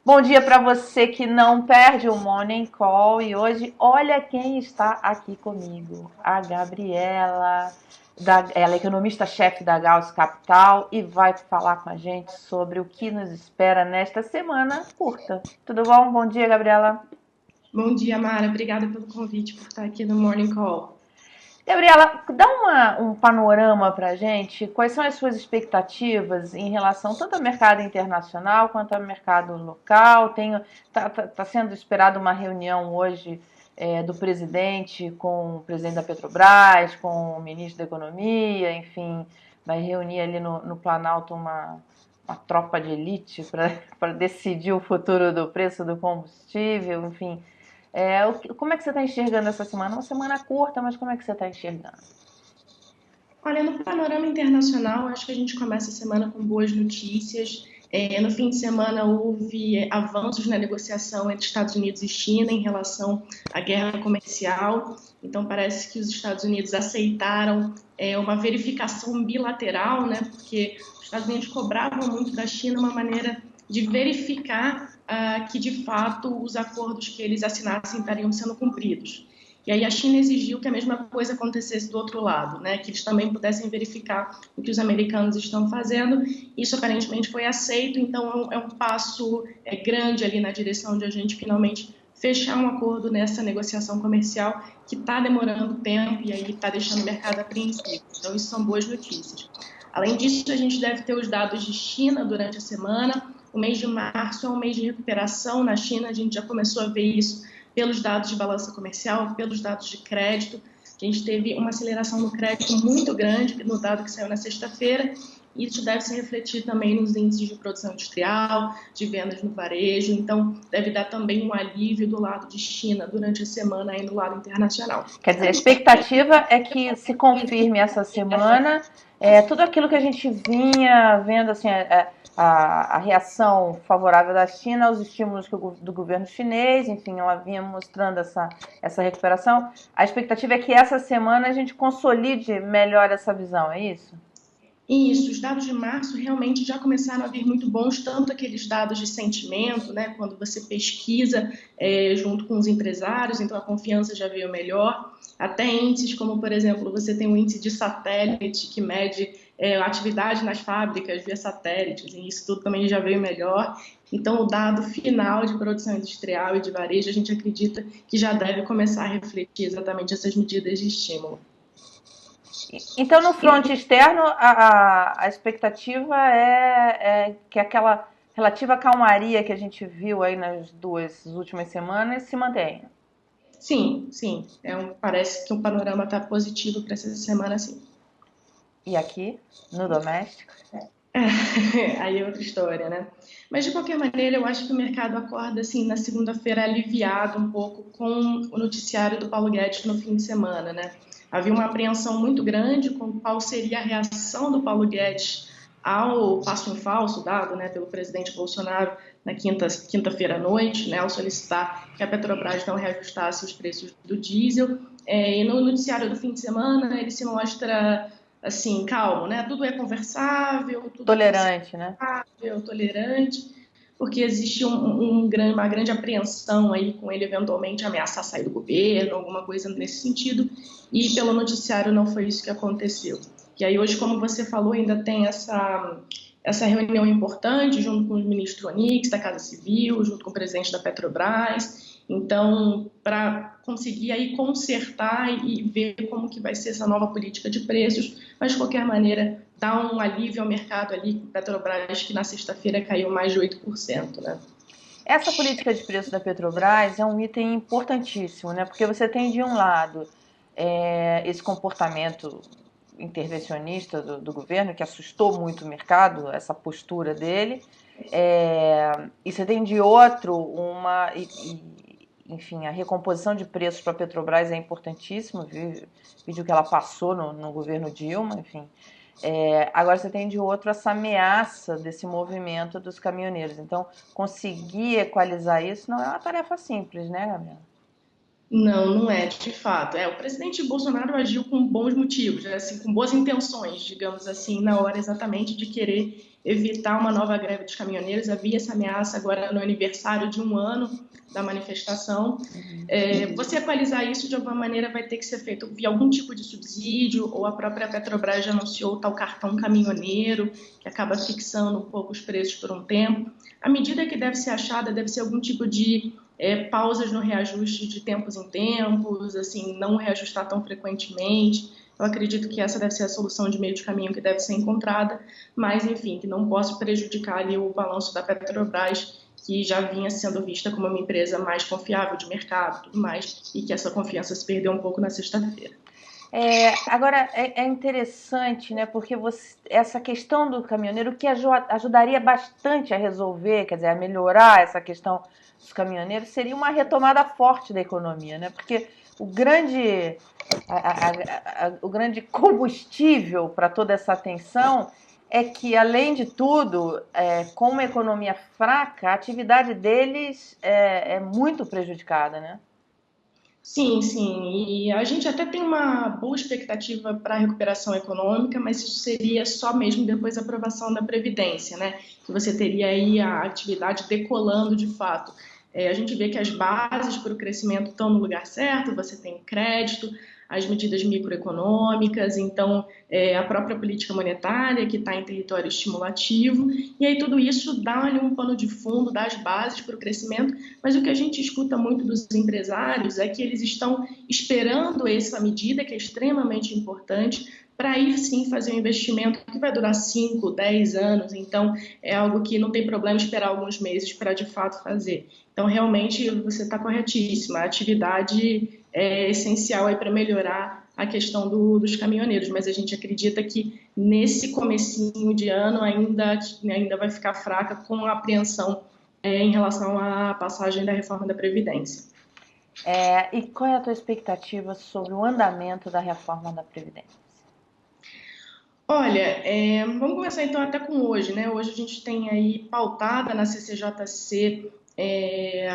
Bom dia para você que não perde o Morning Call. E hoje, olha quem está aqui comigo. A Gabriela, ela é economista-chefe da Gauss Capital e vai falar com a gente sobre o que nos espera nesta semana curta. Tudo bom? Bom dia, Gabriela. Bom dia, Mara. Obrigada pelo convite por estar aqui no Morning Call. Gabriela, dá um panorama para a gente. Quais são as suas expectativas em relação tanto ao mercado internacional quanto ao mercado local? Tá sendo esperada uma reunião hoje do presidente com o presidente da Petrobras, com o ministro da Economia, enfim, vai reunir ali no Planalto uma tropa de elite para decidir o futuro do preço do combustível, enfim. Como é que você está enxergando essa semana? Uma semana curta, mas como é que você está enxergando? Olha, no panorama internacional, acho que a gente começa a semana com boas notícias. No fim de semana houve avanços na negociação entre Estados Unidos e China em relação à guerra comercial. Então parece que os Estados Unidos aceitaram uma verificação bilateral, né? Porque os Estados Unidos cobravam muito da China uma maneira de verificar que de fato os acordos que eles assinassem estariam sendo cumpridos. E aí a China exigiu que a mesma coisa acontecesse do outro lado, né? Que eles também pudessem verificar o que os americanos estão fazendo. Isso aparentemente foi aceito, então é um passo grande ali na direção de a gente finalmente fechar um acordo nessa negociação comercial que está demorando tempo e aí está deixando o mercado apreensivo. Então isso são boas notícias. Além disso, a gente deve ter os dados de China durante a semana. O mês de março é um mês de recuperação na China, a gente já começou a ver isso pelos dados de balança comercial, pelos dados de crédito. A gente teve uma aceleração no crédito muito grande no dado que saiu na sexta-feira, e isso deve se refletir também nos índices de produção industrial, de vendas no varejo, então deve dar também um alívio do lado de China durante a semana aí no lado internacional. Quer dizer, a expectativa é que se confirme essa semana tudo aquilo que a gente vinha vendo, assim, a reação favorável da China aos estímulos do governo chinês, enfim, ela vinha mostrando essa recuperação. A expectativa é que essa semana a gente consolide melhor essa visão, é isso? Isso, os dados de março realmente já começaram a vir muito bons, tanto aqueles dados de sentimento, né, quando você pesquisa junto com os empresários, então a confiança já veio melhor, até índices como, por exemplo, você tem um índice de satélite que mede a atividade nas fábricas via satélites, e isso tudo também já veio melhor. Então, o dado final de produção industrial e de varejo, a gente acredita que já deve começar a refletir exatamente essas medidas de estímulo. Então, no fronte externo, a expectativa é que aquela relativa calmaria que a gente viu aí nas duas últimas semanas se mantenha. Sim, sim. Parece que o panorama está positivo para essa semana, sim. E aqui, no doméstico? Aí é outra história, né? Mas de qualquer maneira, eu acho que o mercado acorda assim na segunda-feira aliviado um pouco com o noticiário do Paulo Guedes no fim de semana, né? Havia uma apreensão muito grande com qual seria a reação do Paulo Guedes ao passo em falso dado, né, pelo presidente Bolsonaro na quinta-feira à noite, né, ao solicitar que a Petrobras não reajustasse os preços do diesel. E no noticiário do fim de semana ele se mostra assim, calmo, né? Tudo é conversável, tudo é Tolerante, né? conciliável, tolerante, porque existe uma grande apreensão aí com ele eventualmente ameaçar sair do governo, alguma coisa nesse sentido, e pelo noticiário não foi isso que aconteceu. E aí hoje, como você falou, ainda tem essa reunião importante junto com o ministro Onix da Casa Civil, junto com o presidente da Petrobras. Então, para conseguir aí consertar e ver como que vai ser essa nova política de preços, mas de qualquer maneira dá um alívio ao mercado ali com Petrobras, que na sexta-feira caiu mais de 8%, né? Essa política de preço da Petrobras é um item importantíssimo, né? Porque você tem, de um lado, esse comportamento intervencionista do governo, que assustou muito o mercado, essa postura dele, e você tem, de outro, enfim, a recomposição de preços para a Petrobras é importantíssimo, vídeo que ela passou no governo Dilma, enfim. Agora você tem de outro essa ameaça desse movimento dos caminhoneiros. Então, conseguir equalizar isso não é uma tarefa simples, né, Gabriela? Não, não é, de fato. O presidente Bolsonaro agiu com bons motivos, né, assim, com boas intenções, digamos assim, na hora exatamente de querer evitar uma nova greve dos caminhoneiros. Havia essa ameaça agora no aniversário de um ano da manifestação. Você equalizar isso de alguma maneira vai ter que ser feito via algum tipo de subsídio, ou a própria Petrobras já anunciou o tal cartão caminhoneiro, que acaba fixando um pouco os preços por um tempo. A medida que deve ser achada deve ser algum tipo de pausas no reajuste de tempos em tempos, assim, não reajustar tão frequentemente. Eu acredito que essa deve ser a solução de meio de caminho que deve ser encontrada, mas, enfim, que não possa prejudicar ali o balanço da Petrobras, que já vinha sendo vista como uma empresa mais confiável de mercado e tudo mais, e que essa confiança se perdeu um pouco na sexta-feira. Agora, é interessante, né? Porque essa questão do caminhoneiro, que ajudaria bastante a resolver, quer dizer, a melhorar essa questão dos caminhoneiros, seria uma retomada forte da economia, né? Porque o grande, o grande combustível para toda essa atenção é que, além de tudo, com uma economia fraca, a atividade deles é muito prejudicada, né? Sim, sim, e a gente até tem uma boa expectativa para a recuperação econômica, mas isso seria só mesmo depois da aprovação da Previdência, né? Que você teria aí a atividade decolando de fato. A gente vê que as bases para o crescimento estão no lugar certo, você tem crédito, as medidas microeconômicas, então a própria política monetária que está em território estimulativo, e aí tudo isso dá ali um pano de fundo, dá as bases para o crescimento, mas o que a gente escuta muito dos empresários é que eles estão esperando essa medida, que é extremamente importante, para ir sim fazer um investimento que vai durar 5, 10 anos, então é algo que não tem problema esperar alguns meses para de fato fazer. Então realmente você está corretíssima, a atividade é essencial aí para melhorar a questão dos caminhoneiros, mas a gente acredita que nesse comecinho de ano ainda vai ficar fraca com a apreensão em relação à passagem da reforma da Previdência. E qual é a tua expectativa sobre o andamento da reforma da Previdência? Olha, vamos começar então até com hoje, né? Hoje a gente tem aí pautada na CCJC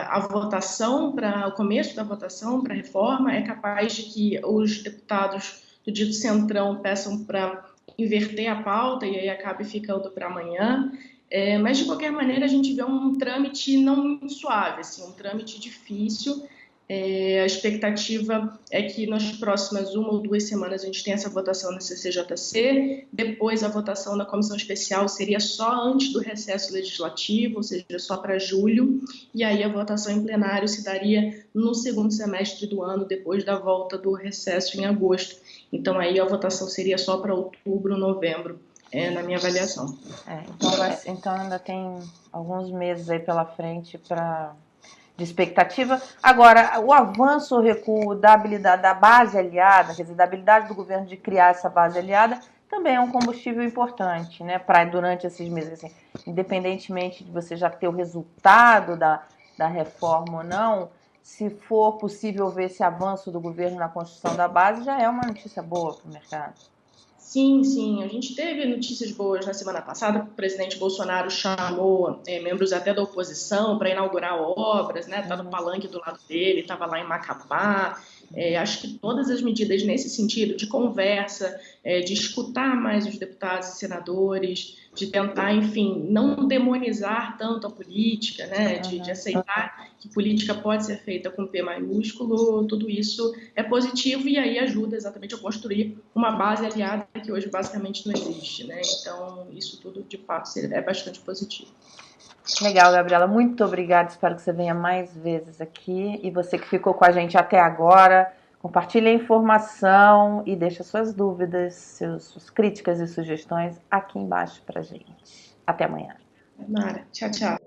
a votação para o começo da votação para a reforma. É capaz de que os deputados do dito centrão peçam para inverter a pauta e aí acabe ficando para amanhã. Mas de qualquer maneira a gente vê um trâmite não muito suave, assim, um trâmite difícil. A expectativa é que nas próximas 1 ou 2 semanas a gente tenha essa votação na CCJC, depois a votação na comissão especial seria só antes do recesso legislativo, ou seja, só para julho, e aí a votação em plenário se daria no segundo semestre do ano, depois da volta do recesso em agosto. Então aí a votação seria só para outubro, novembro, na minha avaliação. Então ainda tem alguns meses aí pela frente de expectativa. Agora, o avanço ou recuo da habilidade da base aliada, quer dizer, da habilidade do governo de criar essa base aliada, também é um combustível importante, né, para durante esses meses, assim, independentemente de você já ter o resultado da reforma ou não, se for possível ver esse avanço do governo na construção da base, já é uma notícia boa para o mercado. Sim, sim. A gente teve notícias boas na semana passada. O presidente Bolsonaro chamou membros até da oposição para inaugurar obras, né? Tá no palanque do lado dele, estava lá em Macapá. Acho que todas as medidas nesse sentido, de conversa, de escutar mais os deputados e senadores, de tentar, enfim, não demonizar tanto a política, né? De aceitar que política pode ser feita com P maiúsculo, tudo isso é positivo e aí ajuda exatamente a construir uma base aliada que hoje basicamente não existe, né? Então, isso tudo, de fato, é bastante positivo. Legal, Gabriela. Muito obrigada. Espero que você venha mais vezes aqui. E você que ficou com a gente até agora, compartilhe a informação e deixe suas dúvidas, suas críticas e sugestões aqui embaixo pra gente. Até amanhã. Mara, tchau, tchau.